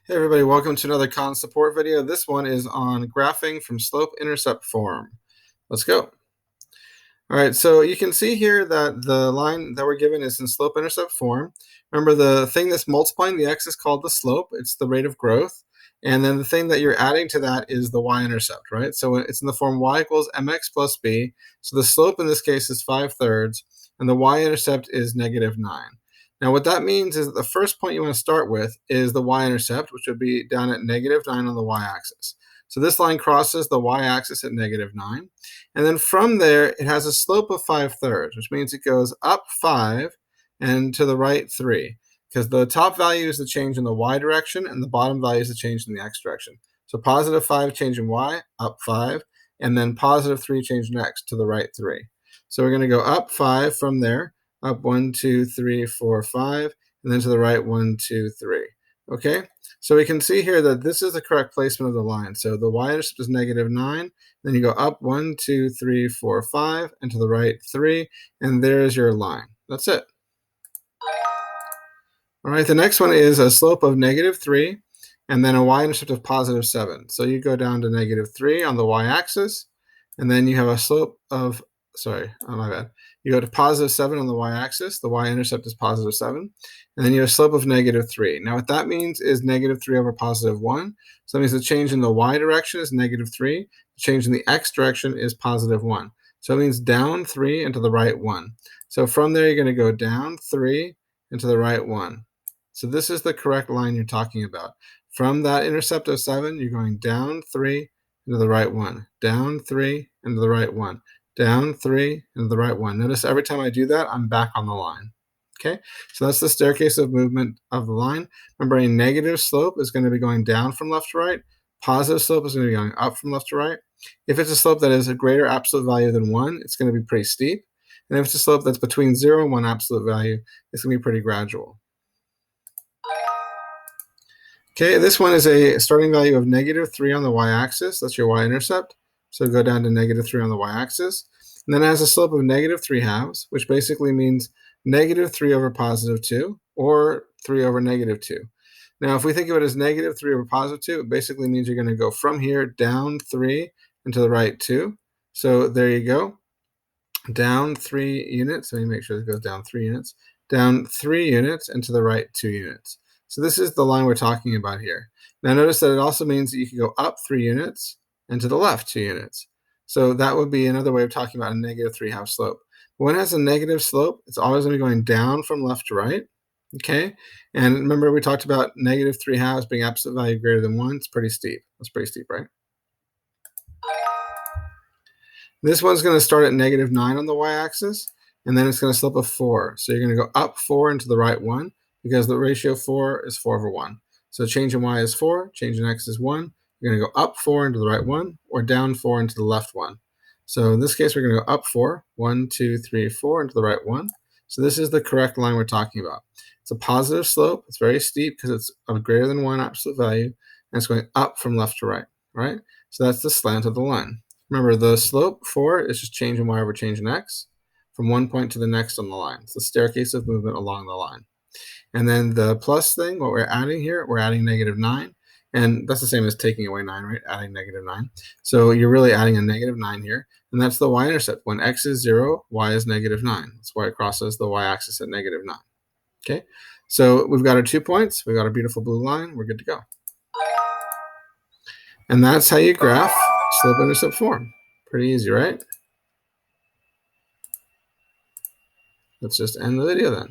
Hey everybody, welcome to another con support video. This one is on graphing from slope-intercept form. Let's go. All right, so you can see here that the line that we're given is in slope-intercept form. Remember, the thing that's multiplying the x is called the slope. It's the rate of growth. And then the thing that you're adding to that is the y-intercept, right? So it's in the form y equals mx plus b. So the slope in this case is 5/3, and the y-intercept is -9. Now, what that means is that the first point you want to start with is the y-intercept, which would be down at -9 on the y-axis. So this line crosses the y-axis at -9. And then from there, it has a slope of 5/3, which means it goes up 5 and to the right 3, because the top value is the change in the y direction and the bottom value is the change in the x direction. So +5 change in y, up 5, and then +3 change in x, to the right 3. So we're going to go up 5 from there, up 1, 2, 3, 4, 5, and then to the right 1, 2, 3. Okay, so we can see here that this is the correct placement of the line. So the y-intercept is -9, then you go up 1, 2, 3, 4, 5, and to the right 3, and there's your line. That's it. All right, the next one is a slope of -3, and then a y-intercept of +7. So you go down to -3 on the y-axis, and then you have a slope of, my bad. You go to +7 on the y-axis, the y-intercept is +7, and then you have a slope of -3. Now what that means is -3 over +1. So that means the change in the y direction is -3, the change in the x direction is +1. So it means down 3 and to the right 1. So from there you're going to go down 3 and to the right 1. So this is the correct line you're talking about. From that intercept of 7, you're going down 3 into the right 1, down 3 into the right 1, down 3 into the right 1. Notice every time I do that, I'm back on the line. Okay, so that's the staircase of movement of the line. Remember, a negative slope is going to be going down from left to right. Positive slope is going to be going up from left to right. If it's a slope that is a greater absolute value than 1, it's going to be pretty steep. And if it's a slope that's between 0 and 1 absolute value, it's going to be pretty gradual. Okay, this one is a starting value of -3 on the y-axis. That's your y-intercept. So go down to -3 on the y-axis. And then it has a slope of -3/2, which basically means -3 over +2, or 3 over -2. Now, if we think of it as -3 over +2, it basically means you're going to go from here down 3 and to the right 2. So there you go. Down 3 units. Let me make sure this goes down 3 units. Down 3 units and to the right 2 units. So this is the line we're talking about here. Now notice that it also means that you can go up 3 units and to the left 2 units. So that would be another way of talking about a -3/2 slope. When it has a negative slope, it's always going to be going down from left to right. Okay, and remember we talked about -3/2 being absolute value greater than 1. It's pretty steep. That's pretty steep, right? This one's going to start at -9 on the y-axis, and then it's going to slope of 4. So you're going to go up 4 into the right 1, because the ratio 4 is 4 over 1. So change in y is 4, change in x is 1. You're going to go up 4 into the right 1, or down 4 into the left 1. So in this case, we're going to go up 4, 1, 2, 3, 4 into the right 1. So this is the correct line we're talking about. It's a positive slope. It's very steep because it's of greater than 1 absolute value, and it's going up from left to right, right? So that's the slant of the line. Remember, the slope 4 is just change in y over change in x from one point to the next on the line. It's the staircase of movement along the line. And then the plus thing, what we're adding here, we're adding -9. And that's the same as taking away 9, right? Adding -9. So you're really adding a -9 here. And that's the y-intercept. When x is 0, y is -9. That's why it crosses the y-axis at -9. Okay, so we've got our 2 points. We've got our beautiful blue line. We're good to go. And that's how you graph slope-intercept form. Pretty easy, right? Let's just end the video then.